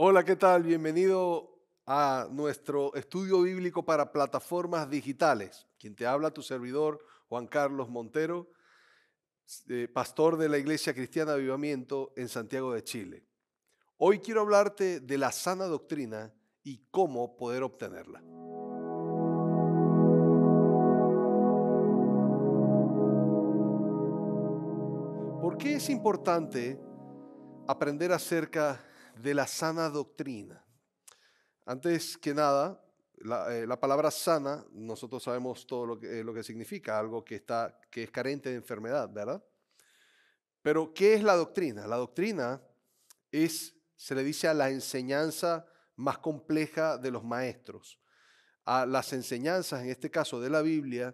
Hola, ¿qué tal? Bienvenido a nuestro estudio bíblico para plataformas digitales. Quien te habla, tu servidor, Juan Carlos Montero, pastor de la Iglesia Cristiana Avivamiento en Santiago de Chile. Hoy quiero hablarte de la sana doctrina y cómo poder obtenerla. ¿Por qué es importante aprender acerca de la sana doctrina? Antes que nada, la palabra sana, nosotros sabemos todo lo que significa, algo que es carente de enfermedad, ¿verdad? Pero, ¿qué es la doctrina? La doctrina se le dice a la enseñanza más compleja de los maestros, a las enseñanzas, en este caso de la Biblia,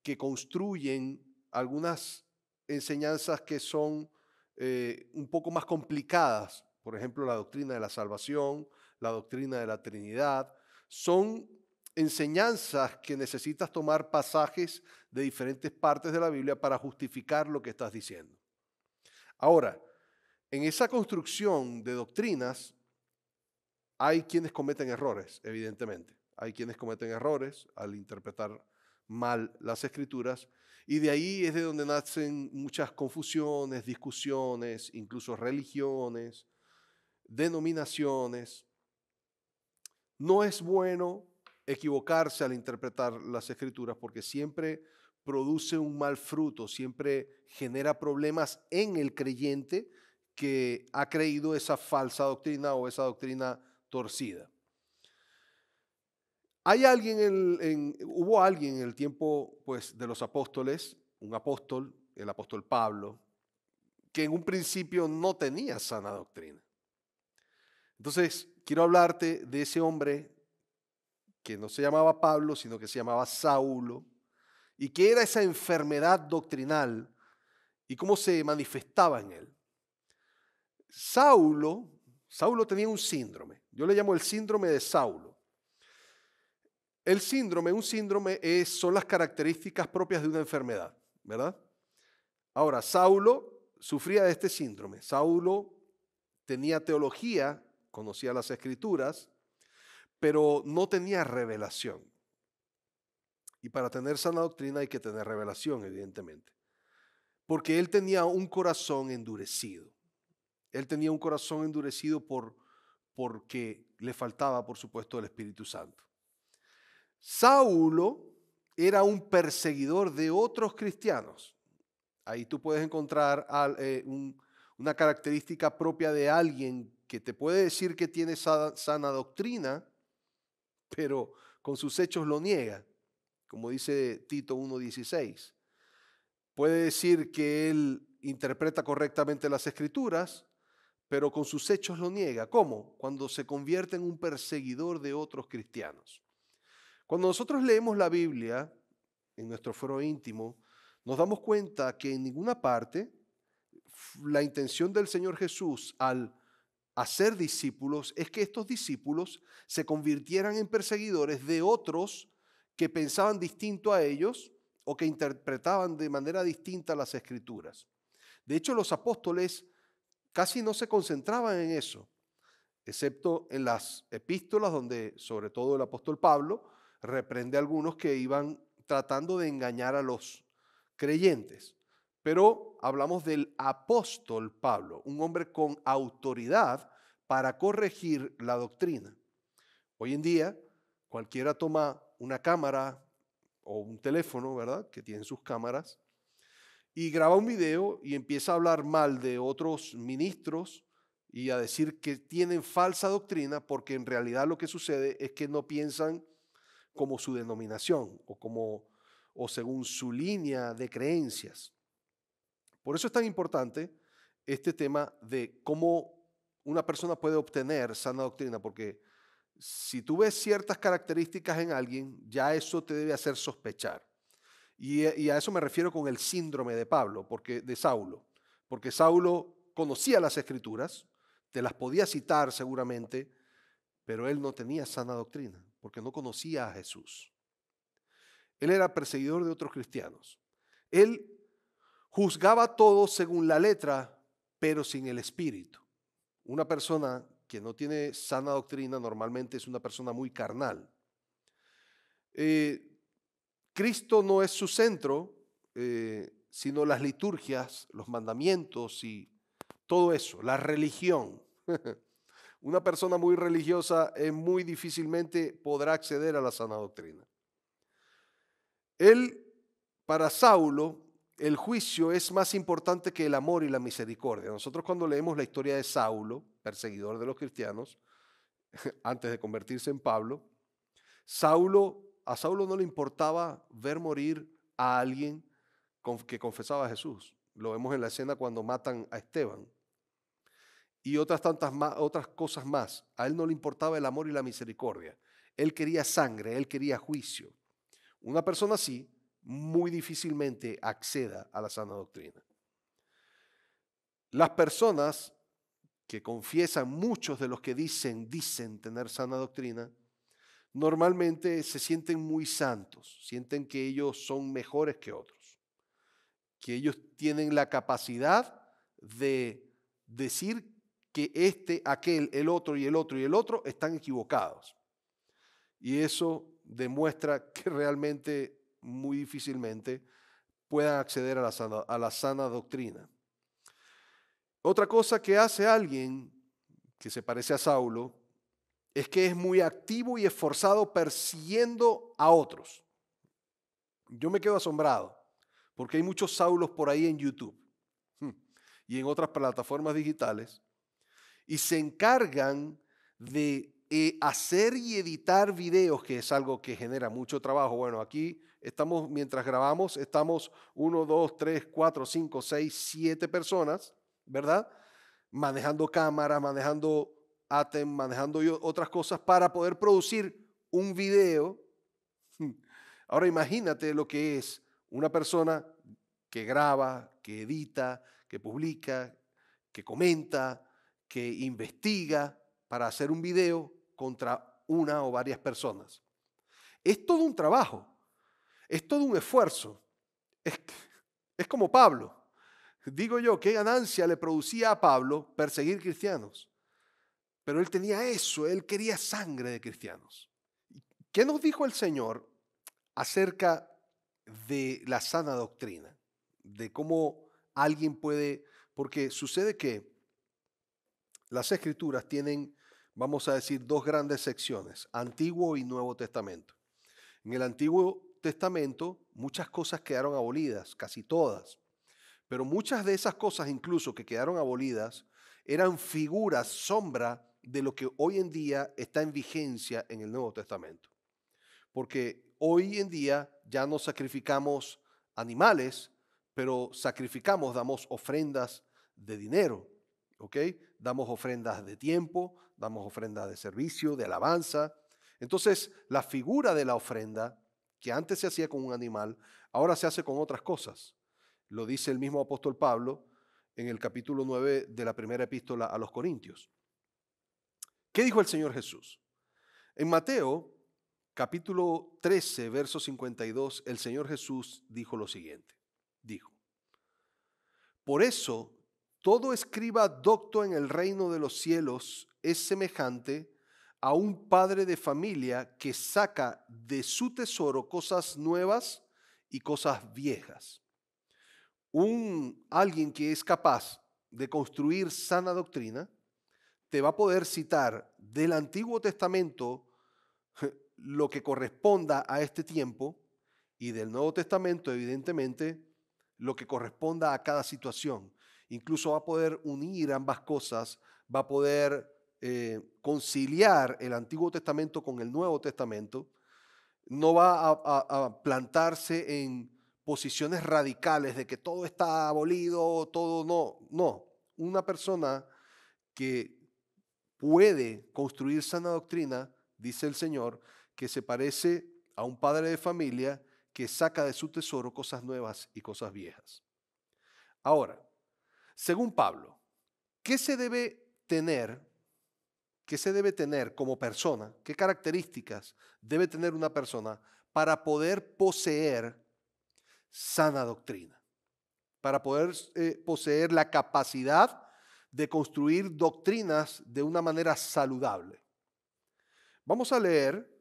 que construyen algunas enseñanzas que son un poco más complicadas. Por ejemplo, la doctrina de la salvación, la doctrina de la Trinidad. Son enseñanzas que necesitas tomar pasajes de diferentes partes de la Biblia para justificar lo que estás diciendo. Ahora, en esa construcción de doctrinas, hay quienes cometen errores, evidentemente. Hay quienes cometen errores al interpretar mal las escrituras y de ahí es de donde nacen muchas confusiones, discusiones, incluso religiones, denominaciones. No es bueno equivocarse al interpretar las escrituras porque siempre produce un mal fruto, siempre genera problemas en el creyente que ha creído esa falsa doctrina o esa doctrina torcida. Hubo alguien en el tiempo pues, de los apóstoles, un apóstol, el apóstol Pablo, que en un principio no tenía sana doctrina. Entonces, quiero hablarte de ese hombre que no se llamaba Pablo, sino que se llamaba Saulo, y que era esa enfermedad doctrinal y cómo se manifestaba en él. Saulo, Saulo tenía un síndrome, yo le llamo el síndrome de Saulo. Un síndrome son las características propias de una enfermedad, ¿verdad? Ahora, Saulo sufría de este síndrome. Saulo tenía teología, conocía las escrituras, pero no tenía revelación. Y para tener sana doctrina hay que tener revelación, evidentemente. Porque él tenía un corazón endurecido. Él tenía un corazón endurecido porque le faltaba, por supuesto, el Espíritu Santo. Saulo era un perseguidor de otros cristianos. Ahí tú puedes encontrar una característica propia de alguien que te puede decir que tiene sana doctrina, pero con sus hechos lo niega, como dice Tito 1:16. Puede decir que él interpreta correctamente las escrituras, pero con sus hechos lo niega. ¿Cómo? Cuando se convierte en un perseguidor de otros cristianos. Cuando nosotros leemos la Biblia en nuestro foro íntimo, nos damos cuenta que en ninguna parte la intención del Señor Jesús al hacer discípulos es que estos discípulos se convirtieran en perseguidores de otros que pensaban distinto a ellos o que interpretaban de manera distinta las escrituras. De hecho, los apóstoles casi no se concentraban en eso, excepto en las epístolas donde sobre todo el apóstol Pablo reprende a algunos que iban tratando de engañar a los creyentes. Pero hablamos del apóstol Pablo, un hombre con autoridad para corregir la doctrina. Hoy en día, cualquiera toma una cámara o un teléfono, ¿verdad? Que tienen sus cámaras, y graba un video y empieza a hablar mal de otros ministros y a decir que tienen falsa doctrina porque en realidad lo que sucede es que no piensan como su denominación o según su línea de creencias. Por eso es tan importante este tema de cómo una persona puede obtener sana doctrina, porque si tú ves ciertas características en alguien, ya eso te debe hacer sospechar. Y a eso me refiero con el síndrome de Pablo, de Saulo, porque Saulo conocía las escrituras, te las podía citar seguramente, pero él no tenía sana doctrina, porque no conocía a Jesús. Él era perseguidor de otros cristianos. Él juzgaba todo según la letra, pero sin el espíritu. Una persona que no tiene sana doctrina normalmente es una persona muy carnal. Cristo no es su centro, sino las liturgias, los mandamientos y todo eso, la religión. Una persona muy religiosa muy difícilmente podrá acceder a la sana doctrina. Para Saulo, el juicio es más importante que el amor y la misericordia. Nosotros cuando leemos la historia de Saulo, perseguidor de los cristianos, antes de convertirse en Pablo, a Saulo no le importaba ver morir a alguien que confesaba a Jesús. Lo vemos en la escena cuando matan a Esteban. Y otras cosas más. A él no le importaba el amor y la misericordia. Él quería sangre, él quería juicio. Una persona así muy difícilmente acceda a la sana doctrina. Las personas que confiesan, muchos de los que dicen tener sana doctrina, normalmente se sienten muy santos, sienten que ellos son mejores que otros, que ellos tienen la capacidad de decir que aquel, el otro y el otro y el otro están equivocados. Y eso demuestra que realmente muy difícilmente puedan acceder a la sana doctrina. Otra cosa que hace alguien que se parece a Saulo es que es muy activo y esforzado persiguiendo a otros. Yo me quedo asombrado porque hay muchos Saulos por ahí en YouTube y en otras plataformas digitales y se encargan de hacer y editar videos, que es algo que genera mucho trabajo. Bueno, aquí estamos, mientras grabamos, estamos 1, 2, 3, 4, 5, 6, 7 personas, ¿verdad? Manejando cámaras, manejando ATEM, manejando otras cosas para poder producir un video. Ahora imagínate lo que es una persona que graba, que edita, que publica, que comenta, que investiga para hacer un video contra una o varias personas. Es todo un trabajo, es todo un esfuerzo. Es como Pablo. Digo yo, qué ganancia le producía a Pablo perseguir cristianos. Pero él tenía eso, él quería sangre de cristianos. ¿Qué nos dijo el Señor acerca de la sana doctrina? De cómo alguien puede, porque sucede que las Escrituras tienen, vamos a decir, dos grandes secciones, Antiguo y Nuevo Testamento. En el Antiguo Testamento muchas cosas quedaron abolidas, casi todas, pero muchas de esas cosas incluso que quedaron abolidas eran figuras, sombra de lo que hoy en día está en vigencia en el Nuevo Testamento. Porque hoy en día ya no sacrificamos animales, pero damos ofrendas de dinero, ¿ok? Damos ofrendas de tiempo, damos ofrendas de servicio, de alabanza. Entonces, la figura de la ofrenda, que antes se hacía con un animal, ahora se hace con otras cosas. Lo dice el mismo apóstol Pablo en el capítulo 9 de la primera epístola a los Corintios. ¿Qué dijo el Señor Jesús? En Mateo, capítulo 13, verso 52, el Señor Jesús dijo lo siguiente. Dijo, por eso, todo escriba docto en el reino de los cielos es semejante a un padre de familia que saca de su tesoro cosas nuevas y cosas viejas. Alguien que es capaz de construir sana doctrina te va a poder citar del Antiguo Testamento lo que corresponda a este tiempo y del Nuevo Testamento, evidentemente, lo que corresponda a cada situación. Incluso va a poder unir ambas cosas, va a poder conciliar el Antiguo Testamento con el Nuevo Testamento. No va a plantarse en posiciones radicales de que todo está abolido, todo no. Una persona que puede construir sana doctrina, dice el Señor, que se parece a un padre de familia que saca de su tesoro cosas nuevas y cosas viejas. Ahora, según Pablo, ¿qué se debe tener como persona? ¿Qué características debe tener una persona para poder poseer sana doctrina? Para poder poseer la capacidad de construir doctrinas de una manera saludable. Vamos a leer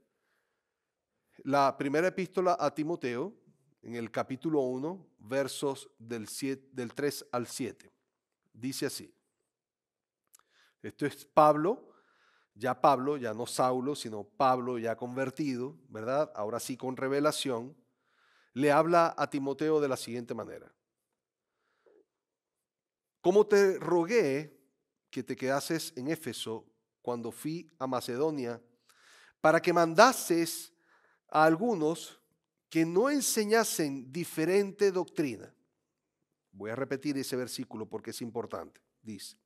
la primera epístola a Timoteo en el capítulo 1, versos del 3 al 7. Dice así. Esto es Pablo, ya no Saulo, sino Pablo ya convertido, ¿verdad? Ahora sí con revelación, le habla a Timoteo de la siguiente manera. Como te rogué que te quedases en Éfeso cuando fui a Macedonia, para que mandases a algunos que no enseñasen diferente doctrina. Voy a repetir ese versículo porque es importante. Dice,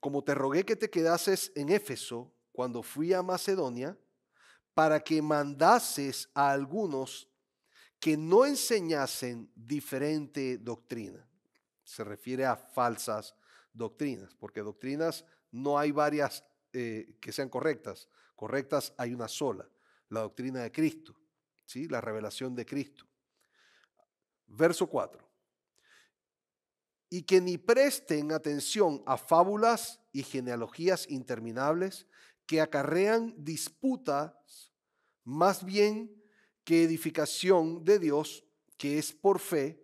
como te rogué que te quedases en Éfeso cuando fui a Macedonia, para que mandases a algunos que no enseñasen diferente doctrina. Se refiere a falsas doctrinas, porque doctrinas no hay varias que sean correctas. Correctas hay una sola, la doctrina de Cristo, ¿sí? La revelación de Cristo. Verso 4. Y que ni presten atención a fábulas y genealogías interminables que acarrean disputas, más bien que edificación de Dios, que es por fe,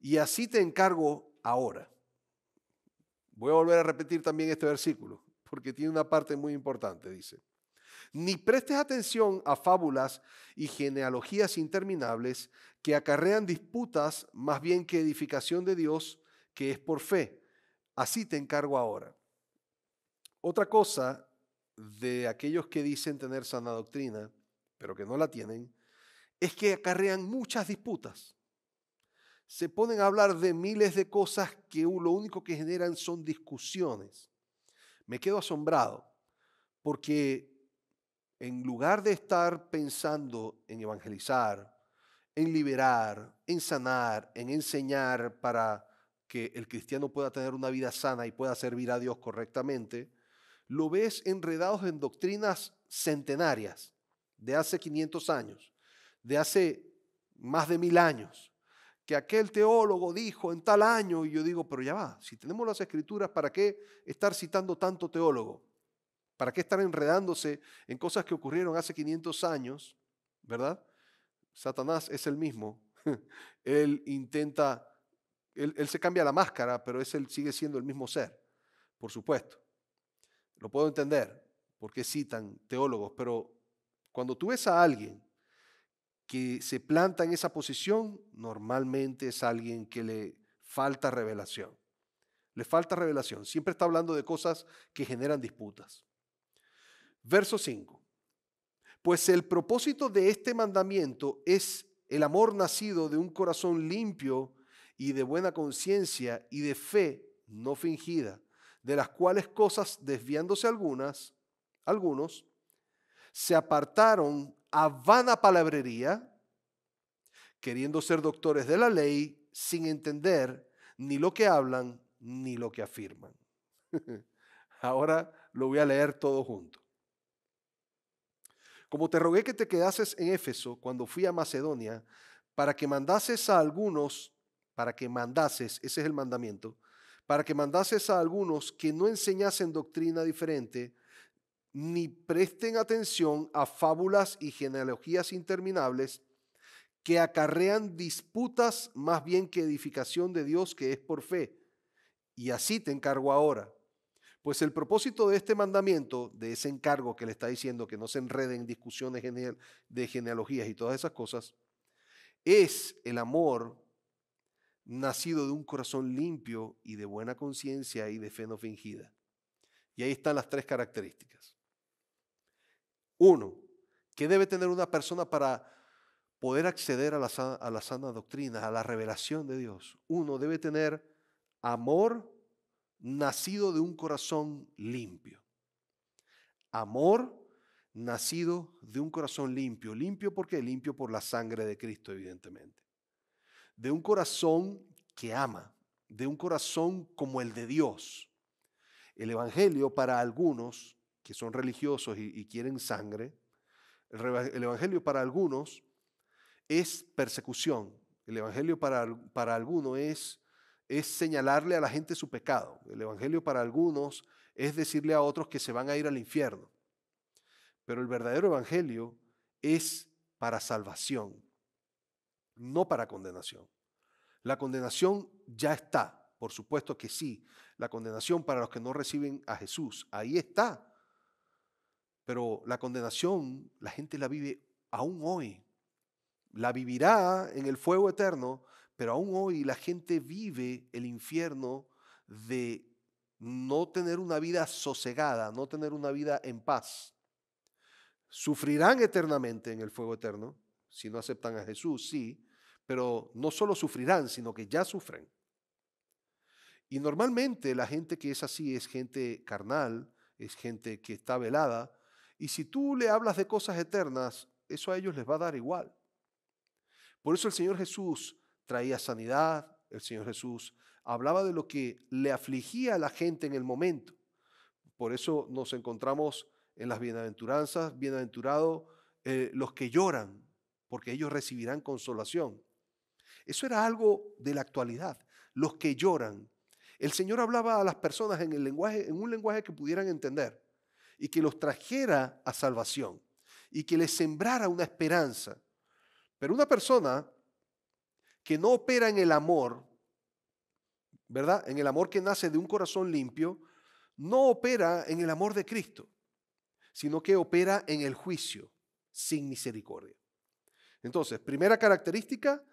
y así te encargo ahora. Voy a volver a repetir también este versículo, porque tiene una parte muy importante, dice. Ni prestes atención a fábulas y genealogías interminables que acarrean disputas, más bien que edificación de Dios, que es por fe. Así te encargo ahora. Otra cosa de aquellos que dicen tener sana doctrina, pero que no la tienen, es que acarrean muchas disputas. Se ponen a hablar de miles de cosas que lo único que generan son discusiones. Me quedo asombrado porque en lugar de estar pensando en evangelizar, en liberar, en sanar, en enseñar para que el cristiano pueda tener una vida sana y pueda servir a Dios correctamente, lo ves enredados en doctrinas centenarias de hace 500 años, de hace más de 1000 años, que aquel teólogo dijo en tal año, y yo digo, pero ya va, si tenemos las escrituras, ¿para qué estar citando tanto teólogo? ¿Para qué estar enredándose en cosas que ocurrieron hace 500 años? ¿Verdad? Satanás es el mismo. Él intenta, él se cambia la máscara, pero él sigue siendo el mismo ser, por supuesto. Lo puedo entender, porque citan teólogos, pero cuando tú ves a alguien que se planta en esa posición, normalmente es alguien que le falta revelación. Le falta revelación. Siempre está hablando de cosas que generan disputas. Verso 5. Pues el propósito de este mandamiento es el amor nacido de un corazón limpio y de buena conciencia y de fe no fingida, de las cuales cosas, desviándose algunos, se apartaron a vana palabrería, queriendo ser doctores de la ley, sin entender ni lo que hablan ni lo que afirman. Ahora lo voy a leer todo junto. Como te rogué que te quedases en Éfeso cuando fui a Macedonia, para que mandases a algunos, ese es el mandamiento, para que mandases a algunos que no enseñasen doctrina diferente, ni presten atención a fábulas y genealogías interminables que acarrean disputas más bien que edificación de Dios, que es por fe. Y así te encargo ahora. Pues el propósito de este mandamiento, de ese encargo que le está diciendo, que no se enreden en discusiones de genealogías y todas esas cosas, es el amor nacido de un corazón limpio y de buena conciencia y de fe no fingida. Y ahí están las tres características. Uno, ¿qué debe tener una persona para poder acceder a la sana doctrina, a la revelación de Dios? Uno debe tener amor nacido de un corazón limpio. Amor nacido de un corazón limpio. ¿Limpio por qué? Limpio por la sangre de Cristo, evidentemente. De un corazón que ama, de un corazón como el de Dios. El Evangelio para algunos que son religiosos y quieren sangre, el Evangelio para algunos es persecución. El Evangelio para algunos es es señalarle a la gente su pecado. El evangelio para algunos es decirle a otros que se van a ir al infierno. Pero el verdadero evangelio es para salvación, no para condenación. La condenación ya está, por supuesto que sí. La condenación para los que no reciben a Jesús, ahí está. Pero la condenación la gente la vive aún hoy. La vivirá en el fuego eterno, pero aún hoy la gente vive el infierno de no tener una vida sosegada, no tener una vida en paz. Sufrirán eternamente en el fuego eterno, si no aceptan a Jesús, sí, pero no solo sufrirán, sino que ya sufren. Y normalmente la gente que es así es gente carnal, es gente que está velada, y si tú le hablas de cosas eternas, eso a ellos les va a dar igual. Por eso el Señor Jesús traía sanidad, el Señor Jesús hablaba de lo que le afligía a la gente en el momento. Por eso nos encontramos en las bienaventuranzas, bienaventurados los que lloran, porque ellos recibirán consolación. Eso era algo de la actualidad, los que lloran. El Señor hablaba a las personas en el lenguaje, en un lenguaje que pudieran entender y que los trajera a salvación y que les sembrara una esperanza. Pero una persona que no opera en el amor, ¿verdad? En el amor que nace de un corazón limpio, no opera en el amor de Cristo, sino que opera en el juicio, sin misericordia. Entonces, primera característica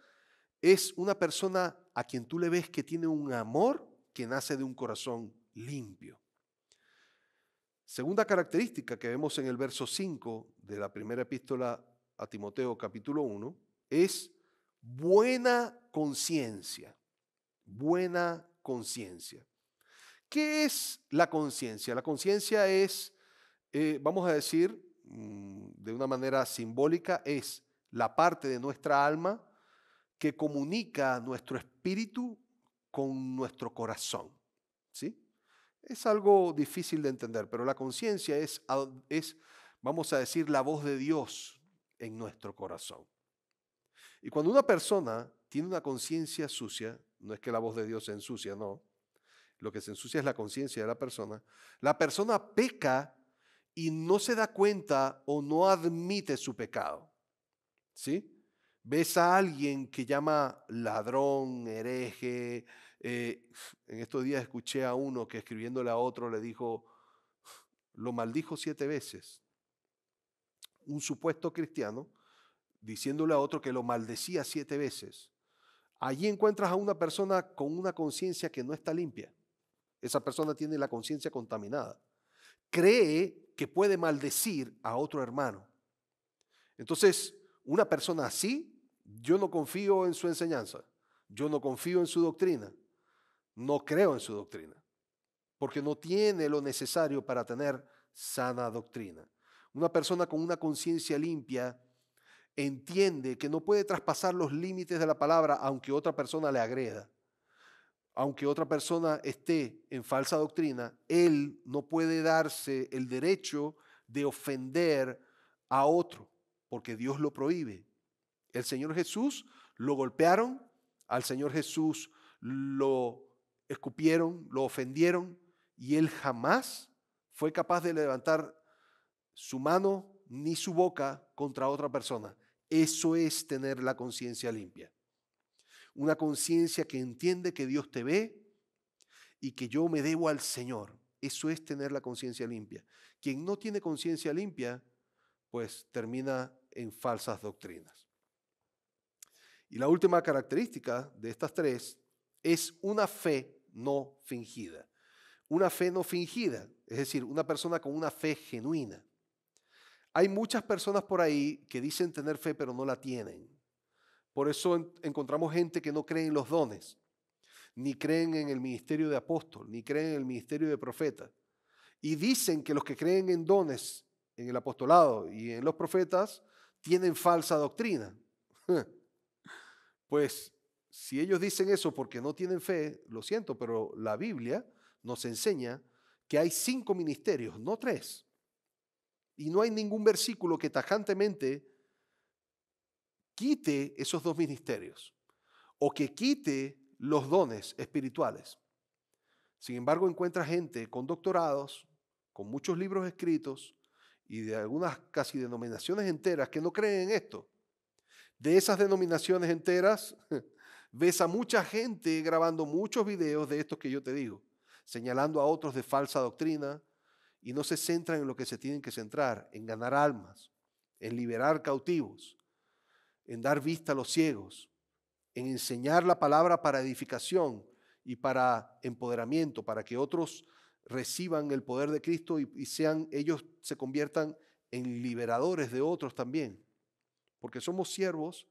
es una persona a quien tú le ves que tiene un amor que nace de un corazón limpio. Segunda característica que vemos en el verso 5 de la primera epístola a Timoteo capítulo 1 es buena conciencia. Buena conciencia. ¿Qué es la conciencia? La conciencia es, vamos a decir, de una manera simbólica, es la parte de nuestra alma que comunica nuestro espíritu con nuestro corazón. ¿Sí? Es algo difícil de entender, pero la conciencia es, vamos a decir, la voz de Dios en nuestro corazón. Y cuando una persona tiene una conciencia sucia, no es que la voz de Dios se ensucia, no. Lo que se ensucia es la conciencia de la persona peca y no se da cuenta o no admite su pecado. ¿Sí? Ves a alguien que llama ladrón, hereje. En estos días escuché a uno que escribiéndole a otro le dijo, lo maldijo 7 veces. Un supuesto cristiano diciéndole a otro que lo maldecía 7 veces. Allí encuentras a una persona con una conciencia que no está limpia. Esa persona tiene la conciencia contaminada. Cree que puede maldecir a otro hermano. Entonces, una persona así, yo no confío en su enseñanza, yo no confío en su doctrina, no creo en su doctrina, porque no tiene lo necesario para tener sana doctrina. Una persona con una conciencia limpia entiende que no puede traspasar los límites de la palabra aunque otra persona le agreda. Aunque otra persona esté en falsa doctrina, él no puede darse el derecho de ofender a otro, porque Dios lo prohíbe. El Señor Jesús lo golpearon, al Señor Jesús lo escupieron, lo ofendieron, y él jamás fue capaz de levantar su mano ni su boca contra otra persona. Eso es tener la conciencia limpia. Una conciencia que entiende que Dios te ve y que yo me debo al Señor. Eso es tener la conciencia limpia. Quien no tiene conciencia limpia, pues termina en falsas doctrinas. Y la última característica de estas 3 es una fe no fingida. Una fe no fingida, es decir, una persona con una fe genuina. Hay muchas personas por ahí que dicen tener fe pero no la tienen. Por eso encontramos gente que no cree en los dones, ni creen en el ministerio de apóstol, ni creen en el ministerio de profeta. Y dicen que los que creen en dones, en el apostolado y en los profetas, tienen falsa doctrina. Pues si ellos dicen eso porque no tienen fe, lo siento, pero la Biblia nos enseña que hay 5 ministerios, no 3. Y no hay ningún versículo que tajantemente quite esos 2 ministerios o que quite los dones espirituales. Sin embargo, encuentra gente con doctorados, con muchos libros escritos y de algunas casi denominaciones enteras que no creen en esto. De esas denominaciones enteras, ves a mucha gente grabando muchos videos de estos que yo te digo, señalando a otros de falsa doctrina y no se centran en lo que se tienen que centrar, en ganar almas, en liberar cautivos, en dar vista a los ciegos, en enseñar la palabra para edificación y para empoderamiento, para que otros reciban el poder de Cristo y sean, ellos se conviertan en liberadores de otros también, porque somos siervos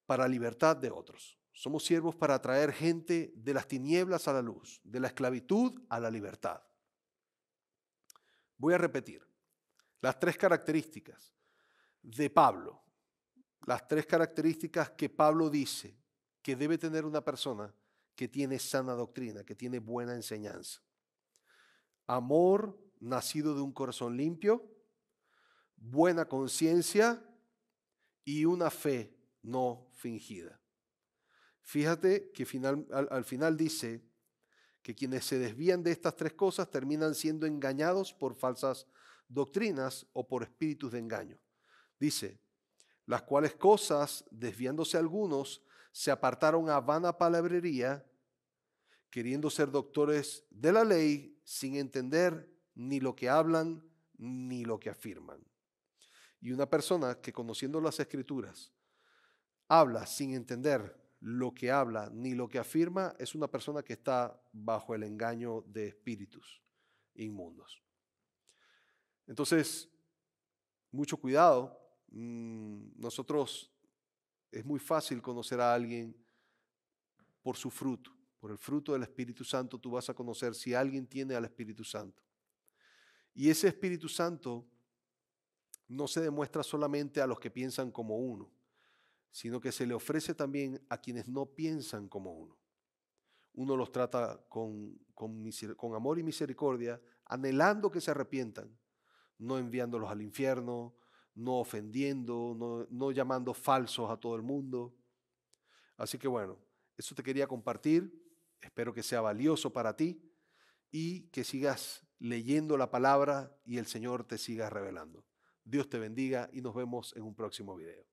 para libertad de otros. Somos siervos para traer gente de las tinieblas a la luz, de la esclavitud a la libertad. Voy a repetir las 3 características de Pablo, las 3 características que Pablo dice que debe tener una persona que tiene sana doctrina, que tiene buena enseñanza. Amor nacido de un corazón limpio, buena conciencia y una fe no fingida. Fíjate que al final dice que quienes se desvían de estas 3 cosas terminan siendo engañados por falsas doctrinas o por espíritus de engaño. Dice, las cuales cosas, desviándose algunos, se apartaron a vana palabrería, queriendo ser doctores de la ley sin entender ni lo que hablan ni lo que afirman. Y una persona que conociendo las Escrituras habla sin entender lo que habla ni lo que afirma es una persona que está bajo el engaño de espíritus inmundos. Entonces, mucho cuidado. Nosotros es muy fácil conocer a alguien por su fruto. Por el fruto del Espíritu Santo tú vas a conocer si alguien tiene al Espíritu Santo. Y ese Espíritu Santo no se demuestra solamente a los que piensan como uno, sino que se le ofrece también a quienes no piensan como uno. Uno los trata con amor y misericordia, anhelando que se arrepientan, no enviándolos al infierno, no ofendiendo, no llamando falsos a todo el mundo. Así que bueno, eso te quería compartir. Espero que sea valioso para ti y que sigas leyendo la palabra y el Señor te siga revelando. Dios te bendiga y nos vemos en un próximo video.